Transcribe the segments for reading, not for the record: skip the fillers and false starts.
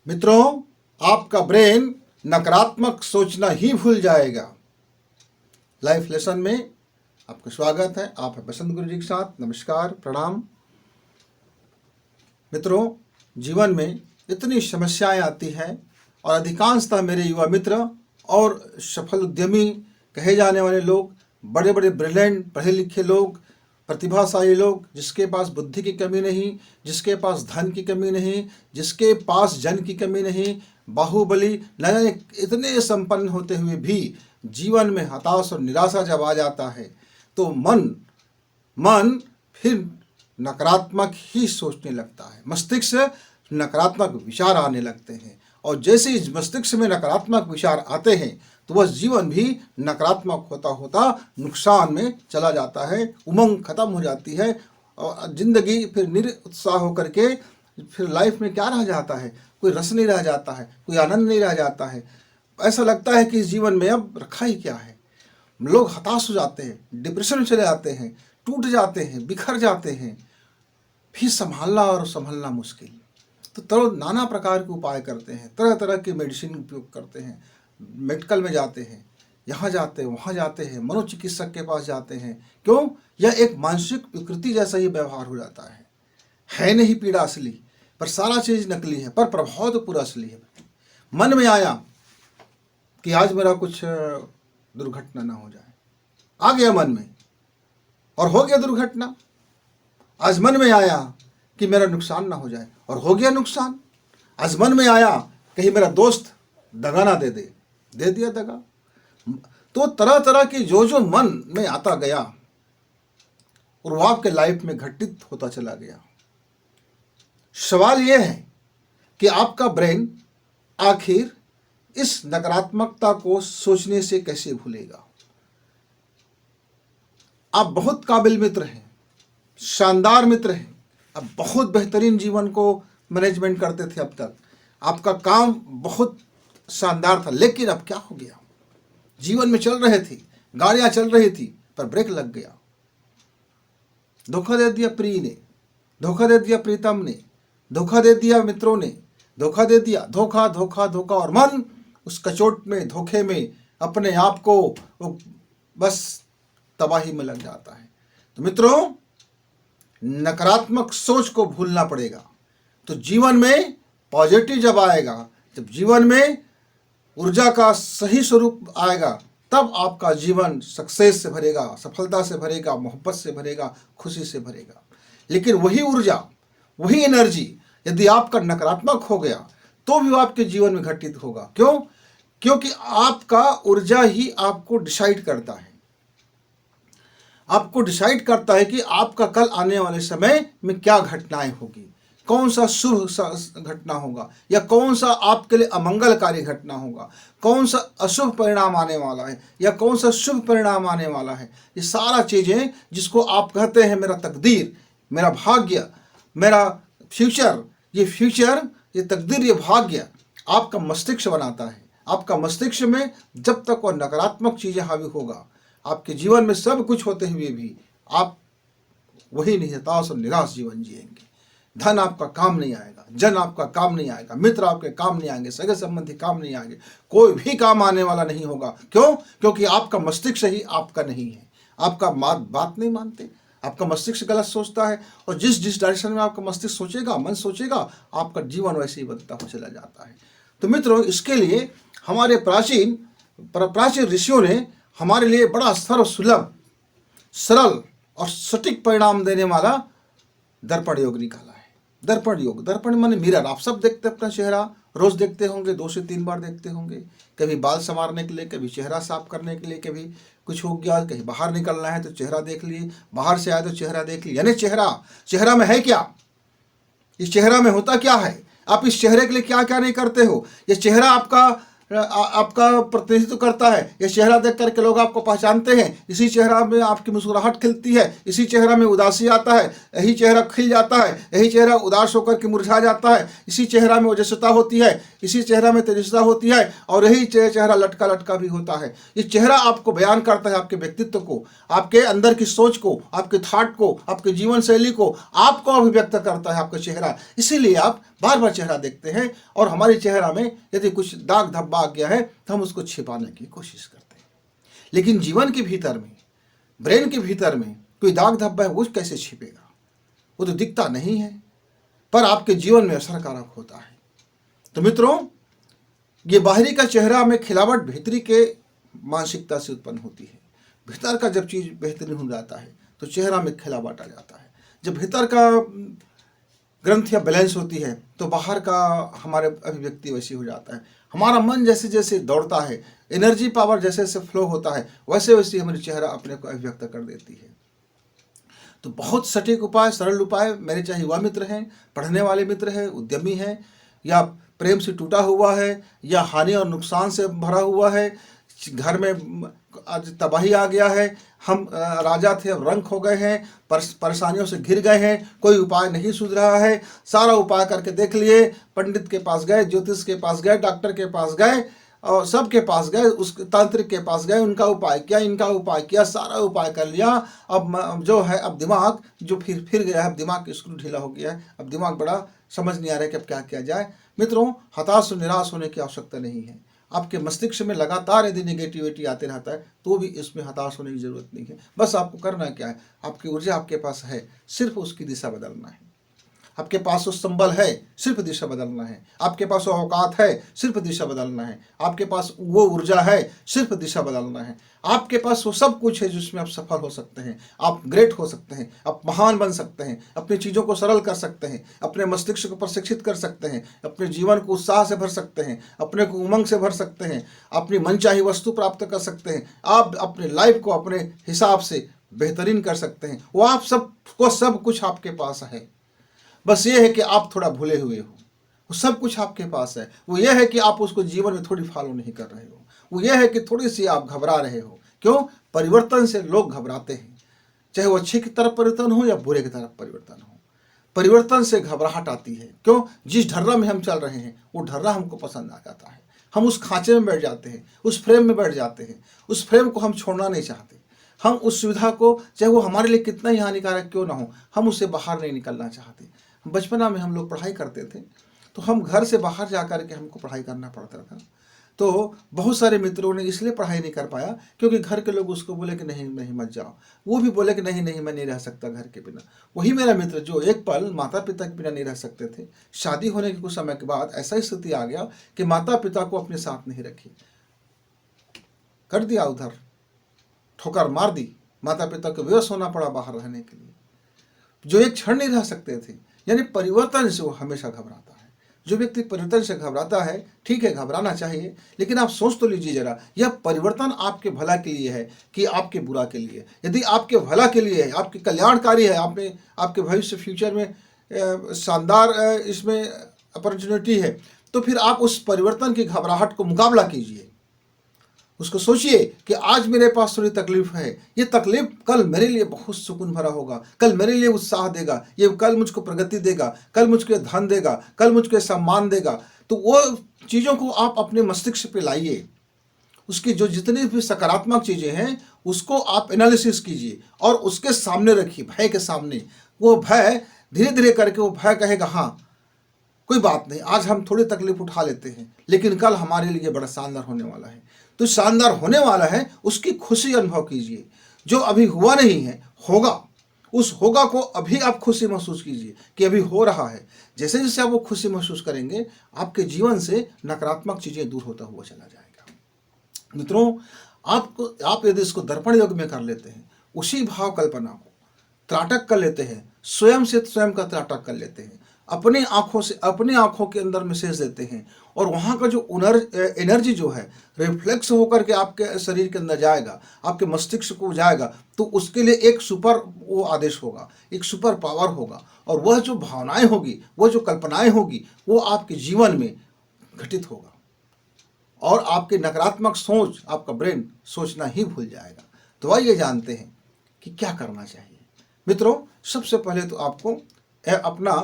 मित्रों, आपका ब्रेन नकारात्मक सोचना ही भूल जाएगा। लाइफ लेसन में आपका स्वागत है। आप हैं बसंत गुरु जी के साथ। नमस्कार, प्रणाम। मित्रों, जीवन में इतनी समस्याएं आती हैं और अधिकांशतः मेरे युवा मित्र और सफल उद्यमी कहे जाने वाले लोग, बड़े बड़े ब्रिलियंट पढ़े लिखे लोग, प्रतिभाशाली लोग, जिसके पास बुद्धि की कमी नहीं, जिसके पास धन की कमी नहीं, जिसके पास जन की कमी नहीं, बाहुबली न जाने इतने संपन्न होते हुए भी जीवन में हताश और निराशा जब आ जाता है तो मन फिर नकारात्मक ही सोचने लगता है। मस्तिष्क से नकारात्मक विचार आने लगते हैं और जैसे ही मस्तिष्क में नकारात्मक विचार आते हैं तो वह जीवन भी नकारात्मक होता होता नुकसान में चला जाता है। उमंग खत्म हो जाती है और जिंदगी फिर निरुत्साह होकर के फिर लाइफ में क्या रह जाता है? कोई रस नहीं रह जाता है, कोई आनंद नहीं रह जाता है। ऐसा लगता है कि इस जीवन में अब रखा ही क्या है। लोग हताश हो जाते हैं, डिप्रेशन में चले जाते हैं, टूट जाते हैं, बिखर जाते हैं। फिर संभलना मुश्किल। तो नाना प्रकार के उपाय करते हैं, तरह तरह के मेडिसिन उपयोग करते हैं, मेडिकल में जाते हैं, यहाँ जाते हैं, वहाँ जाते हैं, मनोचिकित्सक के पास जाते हैं। क्यों? यह एक मानसिक विकृति जैसा ही व्यवहार हो जाता है नहीं पीड़ा असली, पर सारा चीज़ नकली है, पर प्रभाव तो पूरा असली है। मन में आया कि आज मेरा कुछ दुर्घटना ना हो जाए, आ गया मन में और हो गया दुर्घटना। आज मन में आया कि मेरा नुकसान ना हो जाए और हो गया नुकसान। आज मन में आया कहीं मेरा दोस्त दगा ना दे दिया दगा। तो तरह तरह की जो मन में आता गया और वो आपके लाइफ में घटित होता चला गया। सवाल यह है कि आपका ब्रेन आखिर इस नकारात्मकता को सोचने से कैसे भूलेगा। आप बहुत काबिल मित्र हैं, शानदार मित्र हैं, अब बहुत बेहतरीन जीवन को मैनेजमेंट करते थे। अब तक आपका काम बहुत शानदार था, लेकिन अब क्या हो गया? जीवन में चल रहे थे, गाड़ियां चल रही थी, पर ब्रेक लग गया। धोखा दे दिया प्रिय ने, धोखा दे दिया प्रीतम ने, धोखा दे दिया मित्रों ने, धोखा दे दिया। धोखा धोखा धोखा और मन उस कचोट में, धोखे में अपने आप को बस तबाही में लग जाता है। तो मित्रों, नकारात्मक सोच को भूलना पड़ेगा। तो जीवन में पॉजिटिव जब आएगा, जब जीवन में ऊर्जा का सही स्वरूप आएगा, तब आपका जीवन सक्सेस से भरेगा, सफलता से भरेगा, मोहब्बत से भरेगा, खुशी से भरेगा। लेकिन वही ऊर्जा, वही एनर्जी यदि आपका नकारात्मक हो गया तो भी आपके जीवन में घटित होगा। क्यों? क्योंकि आपका ऊर्जा ही आपको डिसाइड करता है। आपको डिसाइड करता है कि आपका कल आने वाले समय में क्या घटनाएं होगी, कौन सा शुभ घटना होगा या कौन सा आपके लिए अमंगलकारी घटना होगा, कौन सा अशुभ परिणाम आने वाला है या कौन सा शुभ परिणाम आने वाला है। ये सारा चीज़ें जिसको आप कहते हैं मेरा तकदीर, मेरा भाग्य, मेरा फ्यूचर, ये तकदीर, ये भाग्य आपका मस्तिष्क बनाता है। आपका मस्तिष्क में जब तक वो नकारात्मक चीज़ें हावी होगा, आपके जीवन में सब कुछ होते हुए भी आप वही निहताश और निराश जीवन जिएंगे। धन आपका काम नहीं आएगा, जन आपका काम नहीं आएगा, मित्र आपके काम नहीं आएंगे, सगे संबंधी काम नहीं आएंगे, कोई भी काम आने वाला नहीं होगा। क्यों? क्योंकि आपका मस्तिष्क ही आपका नहीं है। आपका बात नहीं मानते, आपका मस्तिष्क गलत सोचता है और जिस डायरेक्शन में आपका मस्तिष्क सोचेगा, मन सोचेगा, आपका जीवन वैसे ही बदलता हो चला जाता है। तो मित्रों, इसके लिए हमारे प्राचीन ऋषियों ने हमारे लिए बड़ा सर्वसुलभ, सरल और सटीक परिणाम देने वाला दर्पण योग निकाला है। दर्पण योग, दर्पण माने मिरर। आप सब देखते अपना चेहरा, रोज देखते होंगे, 2 से 3 बार देखते होंगे। कभी बाल संवारने के लिए, कभी चेहरा साफ करने के लिए, कभी कुछ हो गया, कहीं बाहर निकलना है तो चेहरा देख लिए, बाहर से आए तो चेहरा देख लिए। यानी चेहरा में है क्या, इस चेहरा में होता क्या है, आप इस चेहरे के लिए क्या क्या नहीं करते हो। ये चेहरा आपका आपका प्रतिनिधित्व करता है। यह चेहरा देख करके लोग आपको पहचानते हैं। इसी चेहरा में आपकी मुस्कुराहट खिलती है, इसी चेहरा में उदासी आता है, यही चेहरा खिल जाता है, यही चेहरा उदास होकर के मुरझा जाता है, इसी चेहरा में ओजस्विता होती है, इसी चेहरा में तेजस्विता होती है, और यही चेहरा लटका लटका भी होता है। ये चेहरा आपको बयान करता है आपके व्यक्तित्व को, आपके अंदर की सोच को, आपके थॉट को, आपके जीवन शैली को, आपको अभिव्यक्त करता है आपका चेहरा। इसीलिए आप बार बार चेहरा देखते हैं, और हमारे चेहरा में यदि कुछ दाग धब्बा आ गया है तो हम उसको छिपाने की कोशिश करते हैं। लेकिन जीवन के भीतर में, ब्रेन के भीतर में कोई दाग धब्बा है, वो कैसे छिपेगा? वो तो दिखता नहीं है, पर आपके जीवन में असरकारक होता है। तो मित्रों, ये बाहरी का चेहरा में खिलावट भीतरी के मानसिकता से उत्पन्न होती है। भीतर का जब चीज बेहतरीन हो जाता है तो चेहरा में खिलावट आ जाता है। जब भीतर का ग्रंथियाँ बैलेंस होती है तो बाहर का हमारे अभिव्यक्ति वैसी हो जाता है। हमारा मन जैसे जैसे दौड़ता है, एनर्जी पावर जैसे जैसे फ्लो होता है, वैसे वैसे हमारी चेहरा अपने को अभिव्यक्त कर देती है। तो बहुत सटीक उपाय, सरल उपाय मेरे चाहे युवा मित्र हैं, पढ़ने वाले मित्र हैं, उद्यमी हैं, या प्रेम से टूटा हुआ है, या हानि और नुकसान से भरा हुआ है, घर में आज तबाही आ गया है, हम राजा थे अब रंक हो गए हैं, परेशानियों से घिर गए हैं, कोई उपाय नहीं सूझ रहा है, सारा उपाय करके देख लिए, पंडित के पास गए, ज्योतिष के पास गए, डॉक्टर के पास गए, और सबके पास गए, उस तांत्रिक के पास गए, उनका उपाय किया, इनका उपाय किया, सारा उपाय कर लिया। अब जो है, अब दिमाग जो फिर गया है, अब दिमाग की स्क्रू ढीला हो गया है, अब दिमाग बड़ा समझ नहीं आ रहा है कि अब क्या किया जाए। मित्रों, हताश और निराश होने की आवश्यकता नहीं है। आपके मस्तिष्क में लगातार यदि नेगेटिविटी आते रहता है तो भी इसमें हताश होने की जरूरत नहीं है। बस आपको करना क्या है, आपकी ऊर्जा आपके पास है, सिर्फ उसकी दिशा बदलना है। आपके पास वो संबल है, सिर्फ दिशा बदलना है। आपके पास वो औकात है, सिर्फ दिशा बदलना है। आपके पास वो ऊर्जा है, सिर्फ दिशा बदलना है। आपके पास वो सब कुछ है जिसमें आप सफल हो सकते हैं, आप ग्रेट हो सकते हैं, आप महान बन सकते हैं, अपनी चीज़ों को सरल कर सकते हैं, अपने मस्तिष्क को प्रशिक्षित कर सकते हैं, अपने जीवन को उत्साह से भर सकते हैं, अपने को उमंग से भर सकते हैं, अपनी मनचाही वस्तु प्राप्त कर सकते हैं। आप अपने लाइफ को अपने हिसाब से बेहतरीन कर सकते हैं। वो आप सबको सब कुछ आपके पास है। बस ये है कि आप थोड़ा भूले हुए हो। वो सब कुछ आपके पास है। वो ये है कि आप उसको जीवन में थोड़ी फॉलो नहीं कर रहे हो। वो ये है कि थोड़ी सी आप घबरा रहे हो। क्यों? परिवर्तन से लोग घबराते हैं, चाहे वो अच्छे की तरफ परिवर्तन हो या बुरे की तरफ परिवर्तन हो। परिवर्तन से घबराहट आती है। क्यों? जिस ढर्रा में हम चल रहे हैं वो ढर्रा हमको पसंद आ जाता है। हम उस खांचे में बैठ जाते हैं, उस फ्रेम में बैठ जाते हैं। उस फ्रेम को हम छोड़ना नहीं चाहते। हम उस सुविधा को, चाहे वो हमारे लिए कितना ही हानिकारक क्यों ना हो, हम उससे बाहर नहीं निकलना चाहते। बचपना में हम लोग पढ़ाई करते थे तो हम घर से बाहर जा कर के हमको पढ़ाई करना पड़ता था। तो बहुत सारे मित्रों ने इसलिए पढ़ाई नहीं कर पाया क्योंकि घर के लोग उसको बोले कि नहीं नहीं मत जाओ। वो भी बोले कि नहीं नहीं मैं नहीं रह सकता घर के बिना। वही मेरा मित्र जो एक पल माता पिता के बिना नहीं रह सकते थे, शादी होने के कुछ समय के बाद ऐसा स्थिति आ गया कि माता पिता को अपने साथ नहीं रखी, कर दिया उधर, ठोकर मार दी। माता पिता को विवश होना पड़ा बाहर रहने के लिए, जो एक क्षण नहीं रह सकते थे। यानी परिवर्तन से वो हमेशा घबराता है। जो व्यक्ति परिवर्तन से घबराता है, ठीक है घबराना चाहिए, लेकिन आप सोच तो लीजिए जरा, यह परिवर्तन आपके भला के लिए है कि आपके बुरा के लिए? यदि आपके भला के लिए है, आपके कल्याणकारी है, आपके भविष्य फ्यूचर में शानदार इसमें अपॉर्चुनिटी है, तो फिर आप उस परिवर्तन की घबराहट को मुकाबला कीजिए। उसको सोचिए कि आज मेरे पास थोड़ी तकलीफ है, ये तकलीफ कल मेरे लिए बहुत सुकून भरा होगा, कल मेरे लिए उत्साह देगा, ये कल मुझको प्रगति देगा, कल मुझको धन देगा, कल मुझको सम्मान देगा। तो वो चीज़ों को आप अपने मस्तिष्क पे लाइए। उसकी जो जितनी भी सकारात्मक चीज़ें हैं उसको आप एनालिसिस कीजिए और उसके सामने रखिए, भय के सामने। वो भय धीरे धीरे करके वो भय कहेगा हाँ कोई बात नहीं, आज हम थोड़ी तकलीफ उठा लेते हैं, लेकिन कल हमारे लिए बड़ा शानदार होने वाला है। तो शानदार होने वाला है उसकी खुशी अनुभव कीजिए। जो अभी हुआ नहीं है होगा, उस होगा को अभी आप खुशी महसूस कीजिए कि अभी हो रहा है। जैसे जैसे आप वो खुशी महसूस करेंगे आपके जीवन से नकारात्मक चीज़ें दूर होता हुआ चला जाएगा। मित्रों, आप यदि इसको दर्पण योग में कर लेते हैं, उसी भाव कल्पना को त्राटक कर लेते हैं, स्वयं से स्वयं का त्राटक कर लेते हैं, अपने आँखों से अपने आँखों के अंदर मैसेज देते हैं, और वहाँ का जो एनर्जी जो है रिफ्लेक्स होकर के आपके शरीर के अंदर जाएगा, आपके मस्तिष्क को जाएगा, तो उसके लिए एक सुपर वो आदेश होगा, एक सुपर पावर होगा, और वह जो भावनाएं होगी, वह जो कल्पनाएं होगी, वो आपके जीवन में घटित होगा। और आपकी नकारात्मक सोच, आपका ब्रेन सोचना ही भूल जाएगा। तो आइए जानते हैं कि क्या करना चाहिए। मित्रों, सबसे पहले तो आपको अपना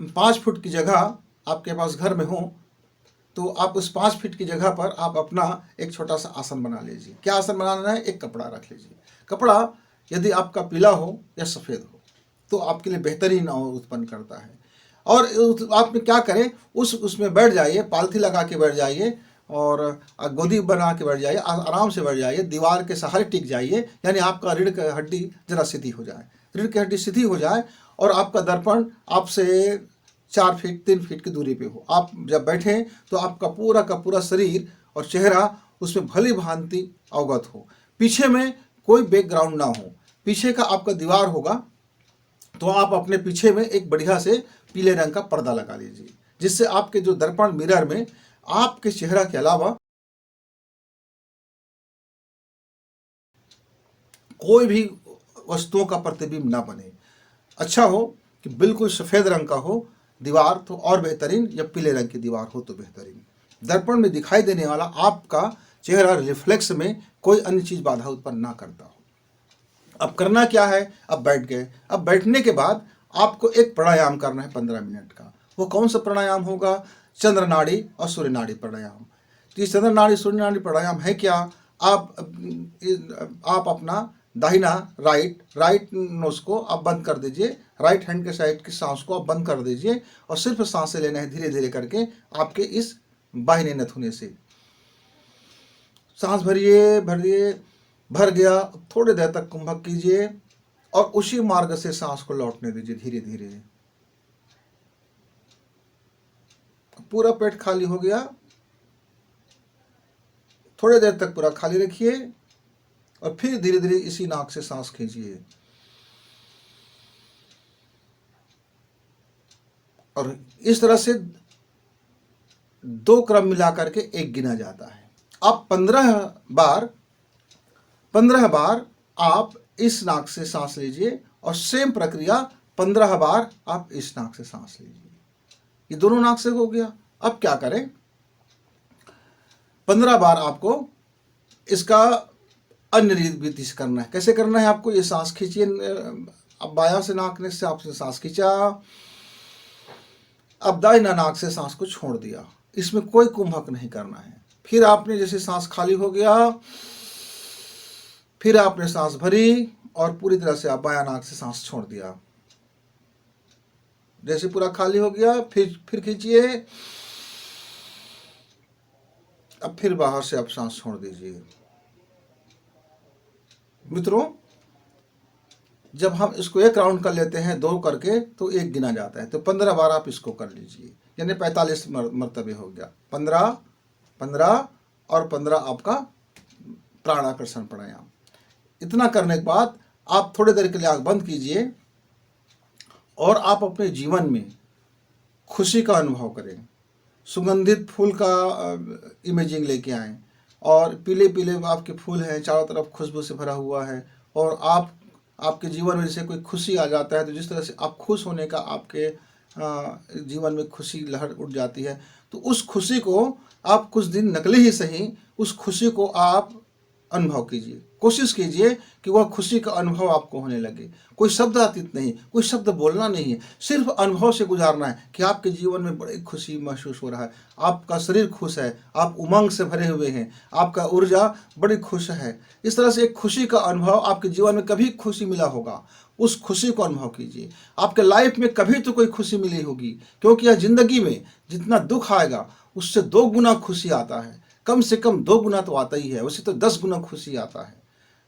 5 फुट की जगह आपके पास घर में हो तो आप उस 5 फीट की जगह पर आप अपना एक छोटा सा आसन बना लीजिए। क्या आसन बनाना है? एक कपड़ा रख लीजिए। कपड़ा यदि आपका पीला हो या सफ़ेद हो तो आपके लिए बेहतरीन उत्पन्न करता है। और आप क्या करें, उसमें बैठ जाइए, पालथी लगा के बैठ जाइए और गोदी बना के बैठ जाइए, आराम से बैठ जाइए, दीवार के सहारे टिक जाइए, यानी आपका रीढ़ की हड्डी जरा सीधी हो जाए। रीढ़ की हड्डी सीधी हो जाए और आपका दर्पण आपसे 4 फीट 3 फीट की दूरी पे हो। आप जब बैठें तो आपका पूरा का पूरा शरीर और चेहरा उसमें भली भांति अवगत हो। पीछे में कोई बैकग्राउंड ना हो, पीछे का आपका दीवार होगा तो आप अपने पीछे में एक बढ़िया से पीले रंग का पर्दा लगा लीजिए, जिससे आपके जो दर्पण मिरर में आपके चेहरा के अलावा कोई भी वस्तुओं का प्रतिबिंब ना बने। अच्छा हो कि बिल्कुल सफ़ेद रंग का हो दीवार तो और बेहतरीन, या पीले रंग की दीवार हो तो बेहतरीन। दर्पण में दिखाई देने वाला आपका चेहरा रिफ्लेक्स में कोई अन्य चीज़ बाधा उत्पन्न ना करता हो। अब करना क्या है? अब बैठ गए। अब बैठने के बाद आपको एक प्राणायाम करना है 15 मिनट का। वो कौन सा प्राणायाम होगा? चंद्र नाड़ी और सूर्य नाड़ी प्राणायाम। तो ये चंद्र नाड़ी सूर्य नाड़ी प्राणायाम है क्या? आप अपना दाहिना राइट नोज को आप बंद कर दीजिए, राइट हैंड के साइड की सांस को आप बंद कर दीजिए और सिर्फ सांसें लेना है धीरे धीरे करके आपके इस बाहिनी नथुने से। सांस भरिए, भर गया, थोड़ी देर तक कुंभक कीजिए और उसी मार्ग से सांस को लौटने दीजिए धीरे धीरे। पूरा पेट खाली हो गया, थोड़ी देर तक पूरा खाली रखिए और फिर धीरे धीरे इसी नाक से सांस खींचिए और इस तरह से 2 क्रम मिलाकर के 1 गिना जाता है। आप 15 बार आप इस नाक से सांस लीजिए और सेम प्रक्रिया 15 बार आप इस नाक से सांस लीजिए। ये दोनों नाक से हो गया। अब क्या करें? 15 बार आपको इसका अन्य रीति से करना है। कैसे करना है आपको? ये सांस खींचिए, अब बायां से नाक से आपने सांस खींचा, अब दाहिना नाक से सांस को छोड़ दिया। इसमें कोई कुंभक नहीं करना है। फिर आपने जैसे सांस खाली हो गया, फिर आपने सांस भरी और पूरी तरह से आप बायां नाक से सांस छोड़ दिया। जैसे पूरा खाली हो गया फिर खींचिए, अब फिर बाहर से आप सांस छोड़ दीजिए। मित्रों, जब हम इसको 1 राउंड कर लेते हैं 2 करके तो 1 गिना जाता है। तो 15 बार आप इसको कर लीजिए, यानी 45 मरतबे हो गया। 15 15 और 15 आपका प्राणाकर्षण प्राणायाम। इतना करने के बाद आप थोड़ी देर के लिए आँख बंद कीजिए और आप अपने जीवन में खुशी का अनुभव करें। सुगंधित फूल का इमेजिंग लेके आएँ और पीले पीले आपके फूल हैं, चारों तरफ खुशबू से भरा हुआ है और आपके जीवन में जैसे कोई खुशी आ जाता है तो जिस तरह से आप खुश होने का आपके जीवन में खुशी लहर उठ जाती है, तो उस खुशी को आप कुछ दिन नकली ही सही उस खुशी को आप अनुभव कीजिए। कोशिश कीजिए कि वह खुशी का अनुभव आपको होने लगे। कोई शब्दातीत नहीं, कोई शब्द बोलना नहीं है, सिर्फ अनुभव से गुजारना है कि आपके जीवन में बड़ी खुशी महसूस हो रहा है, आपका शरीर खुश है, आप उमंग से भरे हुए हैं, आपका ऊर्जा बड़ी खुश है। इस तरह से एक खुशी का अनुभव आपके जीवन में कभी खुशी मिला होगा, उस खुशी को अनुभव कीजिए। आपके लाइफ में कभी तो कोई खुशी मिली होगी, क्योंकि यह जिंदगी में जितना दुख आएगा उससे 2 गुना खुशी आता है। कम से कम 2 गुना तो आता ही है, वैसे तो 10 गुना खुशी आता है।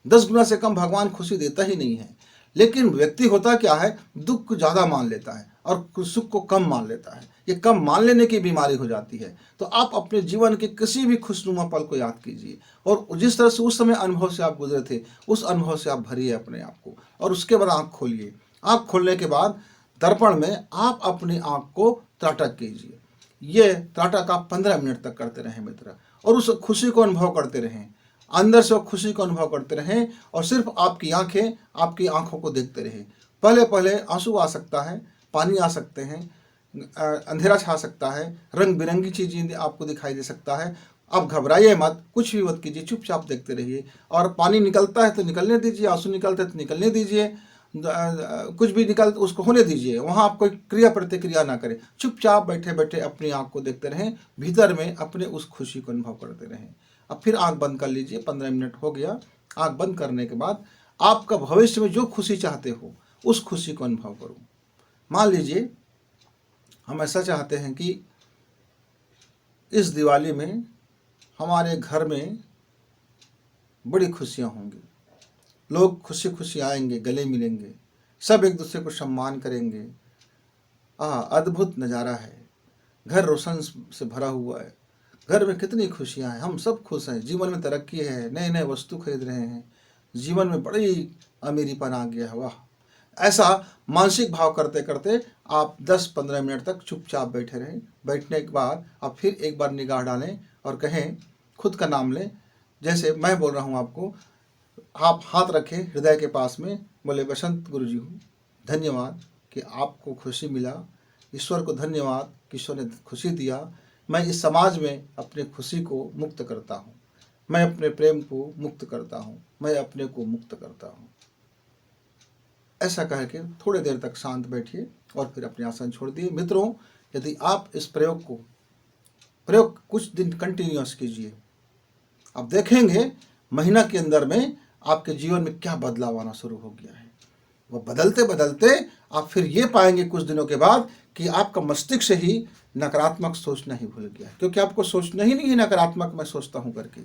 10 गुना से कम भगवान खुशी देता ही नहीं है। लेकिन व्यक्ति होता क्या है, दुख को ज़्यादा मान लेता है और सुख को कम मान लेता है। ये कम मान लेने की बीमारी हो जाती है। तो आप अपने जीवन के किसी भी खुशनुमा पल को याद कीजिए और जिस तरह से उस समय अनुभव से आप गुजरे थे उस अनुभव से आप भरिए अपने आप को और उसके बाद आँख खोलिए। आँख खोलने के बाद दर्पण में आप अपनी आँख को त्राटक कीजिए। ये त्राटक आप 15 मिनट तक करते रहें मित्र, और उस खुशी को अनुभव करते रहें, अंदर से खुशी को अनुभव करते रहें और सिर्फ आपकी आंखें आपकी आंखों को देखते रहें। पहले पहले आंसू आ सकता है, पानी आ सकते हैं, अंधेरा छा सकता है, रंग बिरंगी चीज़ें आपको दिखाई दे सकता है। आप घबराइए मत, कुछ भी मत कीजिए, चुपचाप देखते रहिए। और पानी निकलता है तो निकलने दीजिए, आंसू निकलते हैं तो निकलने दीजिए, कुछ भी निकल उसको होने दीजिए। वहाँ आप कोई क्रिया प्रतिक्रिया ना करें, चुपचाप बैठे बैठे अपनी आँख को देखते रहें, भीतर में अपने उस खुशी को अनुभव करते रहें। अब फिर आँख बंद कर लीजिए, 15 मिनट हो गया। आँख बंद करने के बाद आपका भविष्य में जो खुशी चाहते हो उस खुशी को अनुभव करो। मान लीजिए हम ऐसा चाहते हैं कि इस दिवाली में हमारे घर में बड़ी खुशियां होंगी, लोग खुशी खुशी आएंगे, गले मिलेंगे, सब एक दूसरे को सम्मान करेंगे। अद्भुत नज़ारा है, घर रोशन से भरा हुआ है, घर में कितनी खुशियां हैं, हम सब खुश हैं, जीवन में तरक्की है, नए नए वस्तु खरीद रहे हैं, जीवन में बड़ी अमीरीपन आ गया है। वाह! ऐसा मानसिक भाव करते करते आप 10-15 मिनट तक चुपचाप बैठे रहें। बैठने के बाद आप फिर एक बार निगाह डालें और कहें, खुद का नाम लें। जैसे मैं बोल रहा हूँ आपको, आप हाथ रखें हृदय के पास में, बोले, बसंत गुरु जी हूँ, धन्यवाद कि आपको खुशी मिला, ईश्वर को धन्यवाद कि ईश्वर ने खुशी दिया। मैं इस समाज में अपनी खुशी को मुक्त करता हूँ, मैं अपने प्रेम को मुक्त करता हूँ, मैं अपने को मुक्त करता हूँ। ऐसा कह के थोड़ी देर तक शांत बैठिए और फिर अपने आसन छोड़ दिए। मित्रों, यदि आप इस प्रयोग कुछ दिन कंटिन्यूअस कीजिए, आप देखेंगे महीना के अंदर में आपके जीवन में क्या बदलाव आना शुरू हो गया है। वह बदलते बदलते आप फिर ये पाएंगे कुछ दिनों के बाद कि आपका मस्तिष्क ही नकारात्मक सोचना ही भूल गया है, क्योंकि आपको सोचना ही नहीं है नकारात्मक मैं सोचता हूँ करके।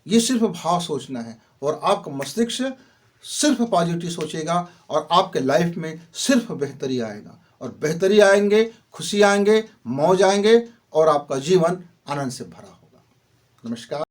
ये सिर्फ भाव सोचना है और आपका मस्तिष्क सिर्फ पॉजिटिव सोचेगा और आपके लाइफ में सिर्फ बेहतरी आएगा, और बेहतरी आएंगे, खुशी आएंगे, मौज आएंगे और आपका जीवन आनंद से भरा होगा। नमस्कार।